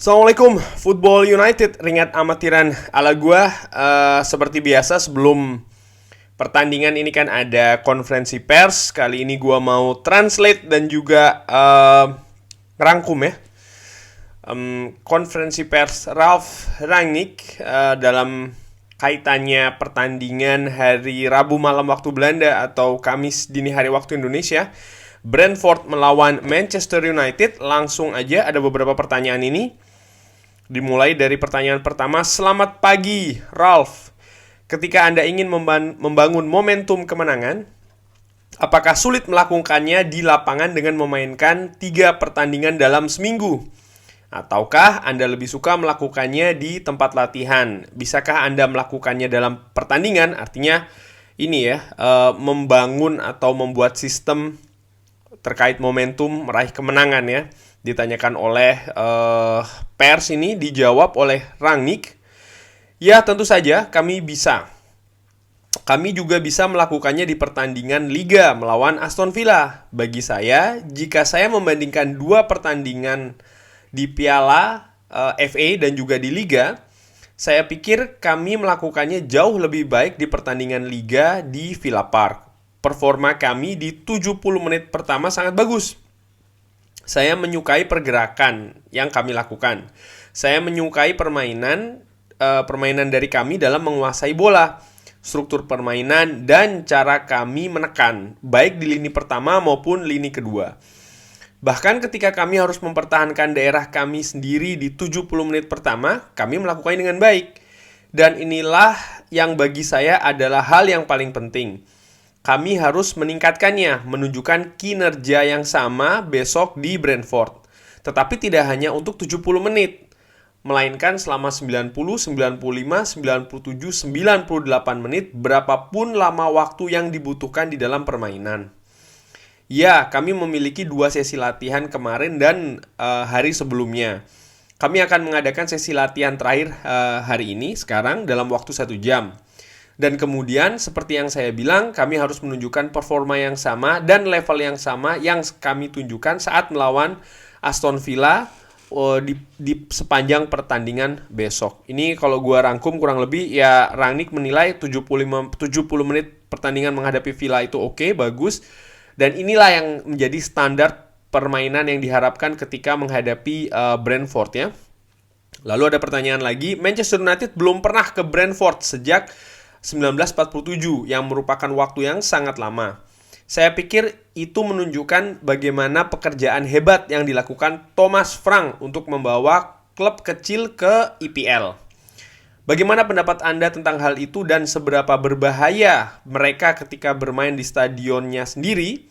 Assalamualaikum, Football United, ringat amatiran ala gua. Seperti biasa sebelum pertandingan ini kan ada konferensi pers. Kali ini gua mau translate dan juga ngerangkum ya. Konferensi pers Ralf Rangnick dalam kaitannya pertandingan hari Rabu malam waktu Belanda atau Kamis dini hari waktu Indonesia, Brentford melawan Manchester United. Langsung aja ada beberapa pertanyaan ini. Dimulai dari pertanyaan pertama. Selamat pagi, Ralf. Ketika Anda ingin membangun momentum kemenangan, apakah sulit melakukannya di lapangan dengan memainkan 3 pertandingan dalam seminggu? Ataukah Anda lebih suka melakukannya di tempat latihan? Bisakah Anda melakukannya dalam pertandingan? Artinya ini ya, membangun atau membuat sistem terkait momentum meraih kemenangan ya. Ditanyakan oleh pers ini, dijawab oleh Rangnick. Ya, tentu saja kami bisa. Kami juga bisa melakukannya di pertandingan Liga melawan Aston Villa. Bagi saya, jika saya membandingkan 2 pertandingan di Piala FA dan juga di Liga, saya pikir kami melakukannya jauh lebih baik di pertandingan Liga di Villa Park. Performa kami di 70 menit pertama sangat bagus. Saya menyukai pergerakan yang kami lakukan. Saya menyukai permainan dari kami dalam menguasai bola, struktur permainan, dan cara kami menekan, baik di lini pertama maupun lini kedua. Bahkan ketika kami harus mempertahankan daerah kami sendiri di 70 menit pertama, kami melakukannya dengan baik. Dan inilah yang bagi saya adalah hal yang paling penting. Kami harus meningkatkannya, menunjukkan kinerja yang sama besok di Brentford. Tetapi tidak hanya untuk 70 menit, melainkan selama 90, 95, 97, 98 menit, berapapun lama waktu yang dibutuhkan di dalam permainan. Ya, kami memiliki 2 sesi latihan kemarin dan hari sebelumnya. Kami akan mengadakan sesi latihan terakhir hari ini, sekarang, dalam waktu 1 jam. Dan kemudian, seperti yang saya bilang, kami harus menunjukkan performa yang sama dan level yang sama yang kami tunjukkan saat melawan Aston Villa di sepanjang pertandingan besok. Ini kalau gua rangkum kurang lebih, ya Rangnick menilai 70 menit pertandingan menghadapi Villa itu oke, bagus. Dan inilah yang menjadi standar permainan yang diharapkan ketika menghadapi Brentford ya. Lalu ada pertanyaan lagi, Manchester United belum pernah ke Brentford sejak 1947 yang merupakan waktu yang sangat lama. Saya pikir itu menunjukkan bagaimana pekerjaan hebat yang dilakukan Thomas Frank untuk membawa klub kecil ke IPL. Bagaimana pendapat Anda tentang hal itu dan seberapa berbahaya mereka ketika bermain di stadionnya sendiri?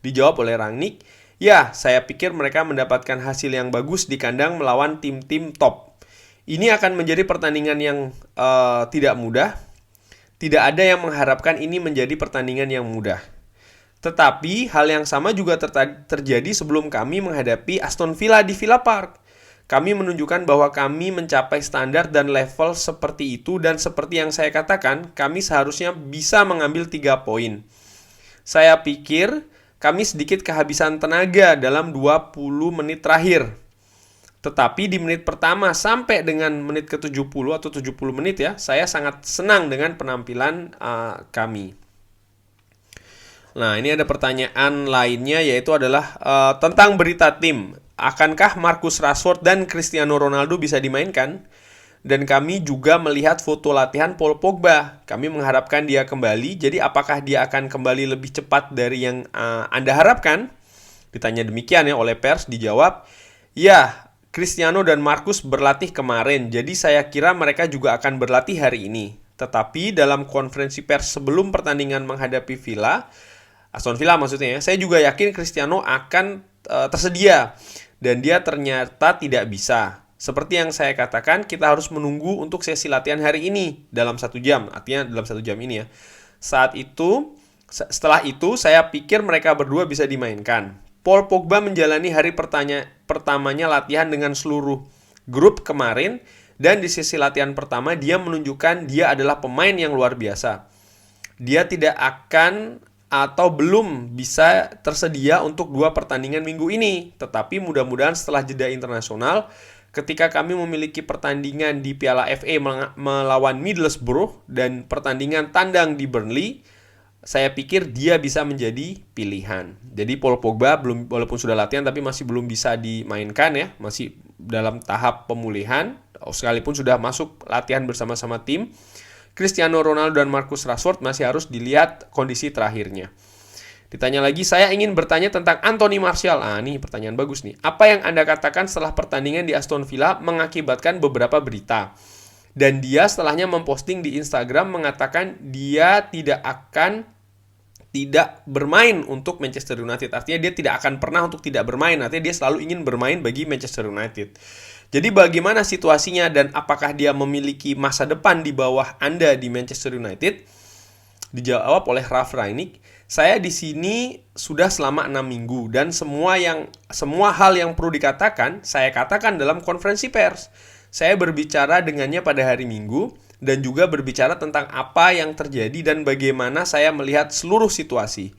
Dijawab oleh Rangnick, ya, saya pikir mereka mendapatkan hasil yang bagus di kandang melawan tim-tim top. Ini akan menjadi pertandingan yang tidak mudah. Tidak ada yang mengharapkan ini menjadi pertandingan yang mudah. Tetapi hal yang sama juga terjadi sebelum kami menghadapi Aston Villa di Villa Park. Kami menunjukkan bahwa kami mencapai standar dan level seperti itu, dan seperti yang saya katakan, kami seharusnya bisa mengambil 3 poin. Saya pikir kami sedikit kehabisan tenaga dalam 20 menit terakhir. Tetapi di menit pertama sampai dengan menit ke-70 atau 70 menit ya, saya sangat senang dengan penampilan kami. Nah, ini ada pertanyaan lainnya, yaitu adalah tentang berita tim. Akankah Marcus Rashford dan Cristiano Ronaldo bisa dimainkan? Dan kami juga melihat foto latihan Paul Pogba. Kami mengharapkan dia kembali. Jadi apakah dia akan kembali lebih cepat dari yang Anda harapkan? Ditanya demikian ya oleh pers, dijawab, ya, Cristiano dan Marcus berlatih kemarin, jadi saya kira mereka juga akan berlatih hari ini. Tetapi dalam konferensi pers sebelum pertandingan menghadapi Aston Villa maksudnya ya, saya juga yakin Cristiano akan tersedia. Dan dia ternyata tidak bisa. Seperti yang saya katakan, kita harus menunggu untuk sesi latihan hari ini dalam 1 jam. Artinya dalam 1 jam ini ya. Setelah itu, saya pikir mereka berdua bisa dimainkan. Paul Pogba menjalani hari pertamanya latihan dengan seluruh grup kemarin, dan di sesi latihan pertama dia menunjukkan dia adalah pemain yang luar biasa. Dia tidak akan atau belum bisa tersedia untuk 2 pertandingan minggu ini, tetapi mudah-mudahan setelah jeda internasional ketika kami memiliki pertandingan di Piala FA melawan Middlesbrough dan pertandingan tandang di Burnley, saya pikir dia bisa menjadi pilihan. Jadi Paul Pogba walaupun sudah latihan tapi masih belum bisa dimainkan ya, masih dalam tahap pemulihan sekalipun sudah masuk latihan bersama-sama tim. Cristiano Ronaldo dan Marcus Rashford masih harus dilihat kondisi terakhirnya. Ditanya lagi, saya ingin bertanya tentang Anthony Martial. Nih pertanyaan bagus nih. Apa yang Anda katakan setelah pertandingan di Aston Villa mengakibatkan beberapa berita? Dan dia setelahnya memposting di Instagram mengatakan dia tidak bermain untuk Manchester United. Artinya dia tidak akan pernah untuk tidak bermain. Artinya dia selalu ingin bermain bagi Manchester United. Jadi bagaimana situasinya dan apakah dia memiliki masa depan di bawah Anda di Manchester United? Dijawab oleh Ralf Rangnick, saya di sini sudah selama 6 minggu dan semua hal yang perlu dikatakan, saya katakan dalam konferensi pers. Saya berbicara dengannya pada hari Minggu dan juga berbicara tentang apa yang terjadi dan bagaimana saya melihat seluruh situasi.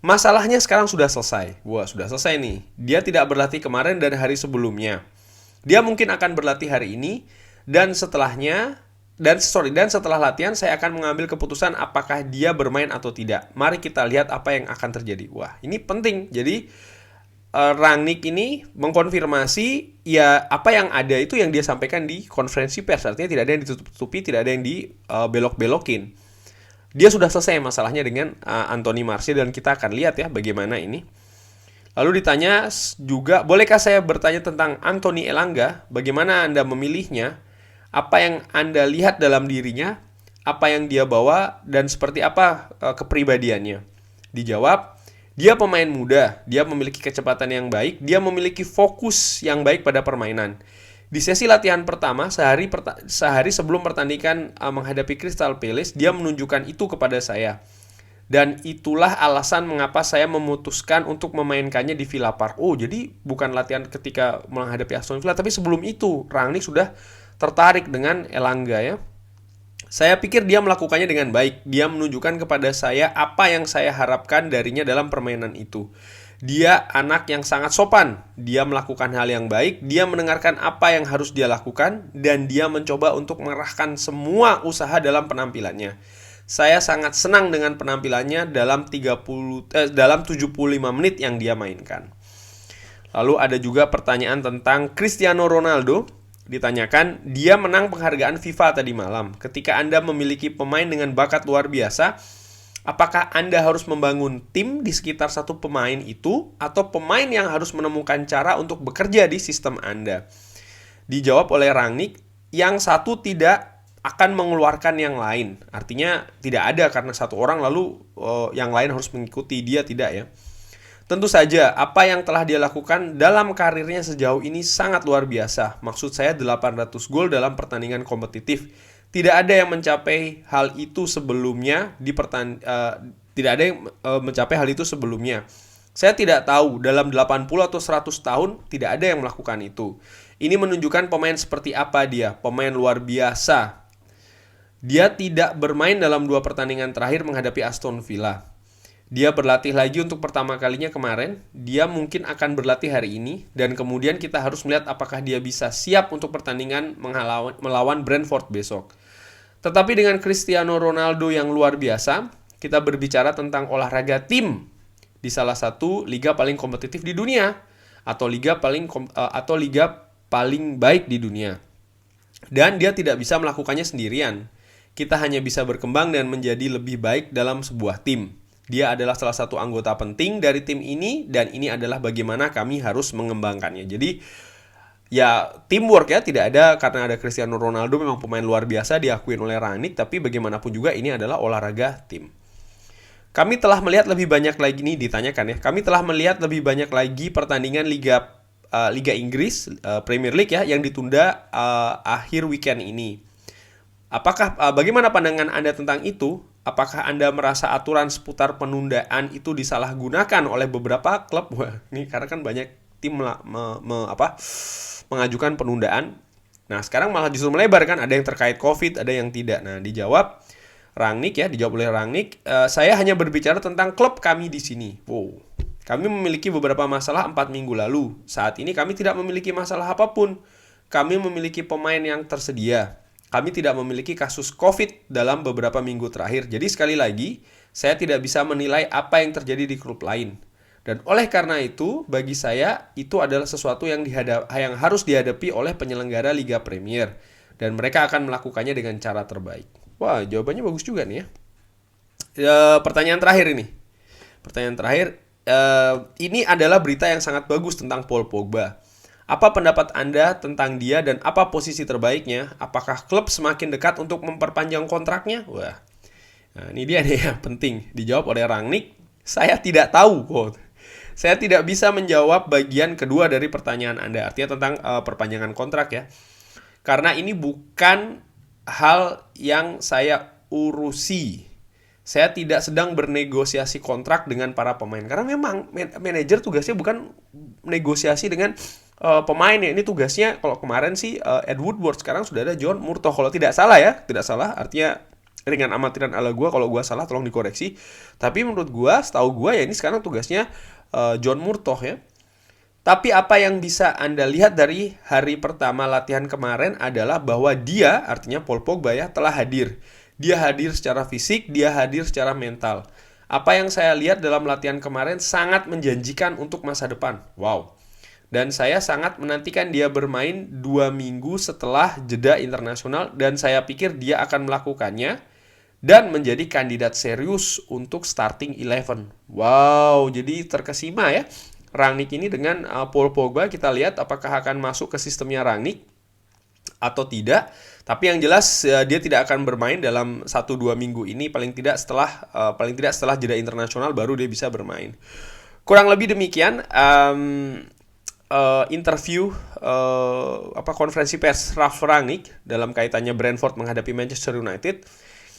Masalahnya sekarang sudah selesai. Wah, sudah selesai nih. Dia tidak berlatih kemarin dan hari sebelumnya. Dia mungkin akan berlatih hari ini dan setelah latihan saya akan mengambil keputusan apakah dia bermain atau tidak. Mari kita lihat apa yang akan terjadi. Wah, ini penting. Jadi Rangnick ini mengkonfirmasi ya apa yang ada itu yang dia sampaikan di konferensi pers. Artinya tidak ada yang ditutup-tutupi, tidak ada yang dibelok-belokin. Dia sudah selesai masalahnya dengan Anthony Martial dan kita akan lihat ya bagaimana ini. Lalu ditanya juga, bolehkah saya bertanya tentang Anthony Elanga? Bagaimana Anda memilihnya? Apa yang Anda lihat dalam dirinya? Apa yang dia bawa? Dan seperti apa kepribadiannya? Dijawab, dia pemain muda, dia memiliki kecepatan yang baik, dia memiliki fokus yang baik pada permainan. Di sesi latihan pertama, sehari sebelum pertandingan menghadapi Crystal Palace, dia menunjukkan itu kepada saya. Dan itulah alasan mengapa saya memutuskan untuk memainkannya di Villa Park. Oh, jadi bukan latihan ketika menghadapi Aston Villa, tapi sebelum itu Rangnick sudah tertarik dengan Elanga ya. Saya pikir dia melakukannya dengan baik. Dia menunjukkan kepada saya apa yang saya harapkan darinya dalam permainan itu. Dia anak yang sangat sopan. Dia melakukan hal yang baik. Dia mendengarkan apa yang harus dia lakukan. Dan dia mencoba untuk mengerahkan semua usaha dalam penampilannya. Saya sangat senang dengan penampilannya dalam 75 menit yang dia mainkan. Lalu ada juga pertanyaan tentang Cristiano Ronaldo. Ditanyakan, dia menang penghargaan FIFA tadi malam. Ketika Anda memiliki pemain dengan bakat luar biasa, apakah Anda harus membangun tim di sekitar satu pemain itu atau pemain yang harus menemukan cara untuk bekerja di sistem Anda? Dijawab oleh Rangnick, yang satu tidak akan mengeluarkan yang lain. Artinya tidak ada karena satu orang lalu yang lain harus mengikuti dia, tidak ya. Tentu saja apa yang telah dia lakukan dalam karirnya sejauh ini sangat luar biasa. Maksud saya 800 gol dalam pertandingan kompetitif. Tidak ada yang mencapai hal itu sebelumnya tidak ada yang mencapai hal itu sebelumnya. Saya tidak tahu dalam 80 atau 100 tahun tidak ada yang melakukan itu. Ini menunjukkan pemain seperti apa dia, pemain luar biasa. Dia tidak bermain dalam 2 pertandingan terakhir menghadapi Aston Villa. Dia berlatih lagi untuk pertama kalinya kemarin. Dia mungkin akan berlatih hari ini. Dan kemudian kita harus melihat apakah dia bisa siap untuk pertandingan melawan Brentford besok. Tetapi dengan Cristiano Ronaldo yang luar biasa, kita berbicara tentang olahraga tim di salah satu liga paling kompetitif di dunia. Atau liga paling baik di dunia. Dan dia tidak bisa melakukannya sendirian. Kita hanya bisa berkembang dan menjadi lebih baik dalam sebuah tim. Dia adalah salah satu anggota penting dari tim ini dan ini adalah bagaimana kami harus mengembangkannya. Jadi ya teamwork ya, tidak ada karena ada Cristiano Ronaldo memang pemain luar biasa diakuin oleh Rangnick, tapi bagaimanapun juga ini adalah olahraga tim. Kami telah melihat lebih banyak lagi nih ditanyakan ya. Kami telah melihat lebih banyak lagi pertandingan Liga Inggris, Premier League ya yang ditunda akhir weekend ini. Bagaimana pandangan Anda tentang itu? Apakah Anda merasa aturan seputar penundaan itu disalahgunakan oleh beberapa klub? Wah, ini karena kan banyak tim mengajukan penundaan. Nah, sekarang malah justru melebar kan, ada yang terkait Covid, ada yang tidak. Nah, dijawab oleh Rangnick, saya hanya berbicara tentang klub kami di sini. Wow. Kami memiliki beberapa masalah 4 minggu lalu. Saat ini kami tidak memiliki masalah apapun. kami memiliki pemain yang tersedia. Kami tidak memiliki kasus COVID dalam beberapa minggu terakhir. Jadi sekali lagi, saya tidak bisa menilai apa yang terjadi di klub lain. Dan oleh karena itu, bagi saya, itu adalah sesuatu yang harus dihadapi oleh penyelenggara Liga Premier. Dan mereka akan melakukannya dengan cara terbaik. Wah, jawabannya bagus juga nih ya. Pertanyaan terakhir ini. Ini adalah berita yang sangat bagus tentang Paul Pogba. Apa pendapat Anda tentang dia dan apa posisi terbaiknya? Apakah klub semakin dekat untuk memperpanjang kontraknya? Wah, nah, ini dia nih yang penting. Dijawab oleh Rangnick, saya tidak tahu. Saya tidak bisa menjawab bagian kedua dari pertanyaan Anda. Artinya tentang perpanjangan kontrak ya. Karena ini bukan hal yang saya urusi. Saya tidak sedang bernegosiasi kontrak dengan para pemain. Karena memang manajer tugasnya bukan negosiasi dengan pemain ya. Ini tugasnya kalau kemarin sih Ed Woodward, sekarang sudah ada John Murtough. Kalau tidak salah ya, tidak salah. Artinya ringan amatiran ala gue, kalau gue salah tolong dikoreksi. Tapi menurut gue, setahu gue ya ini sekarang tugasnya John Murtough ya. Tapi apa yang bisa Anda lihat dari hari pertama latihan kemarin adalah bahwa dia, artinya Paul Pogba ya, telah hadir. Dia hadir secara fisik, dia hadir secara mental. Apa yang saya lihat dalam latihan kemarin sangat menjanjikan untuk masa depan. Wow. Dan saya sangat menantikan dia bermain 2 minggu setelah jeda internasional. Dan saya pikir dia akan melakukannya dan menjadi kandidat serius untuk starting 11. Wow, jadi terkesima ya Rangnick ini dengan Paul Pogba. Kita lihat apakah akan masuk ke sistemnya Rangnick atau tidak. Tapi yang jelas dia tidak akan bermain dalam 1-2 minggu ini, paling tidak setelah jeda internasional baru dia bisa bermain. Kurang lebih demikian interview konferensi pers Ralf Rangnick dalam kaitannya Brentford menghadapi Manchester United.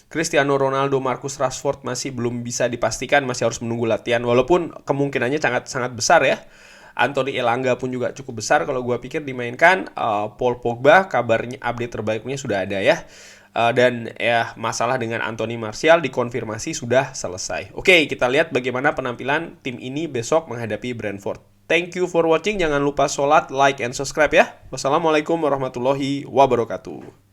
Cristiano Ronaldo, Marcus Rashford masih belum bisa dipastikan, masih harus menunggu latihan, walaupun kemungkinannya sangat besar ya. Anthony Elanga pun juga cukup besar kalau gue pikir dimainkan. Paul Pogba, kabarnya update terbaiknya sudah ada ya. Dan ya masalah dengan Anthony Martial dikonfirmasi sudah selesai. Oke, kita lihat bagaimana penampilan tim ini besok menghadapi Brentford. Thank you for watching. Jangan lupa sholat, like, and subscribe ya. Wassalamualaikum warahmatullahi wabarakatuh.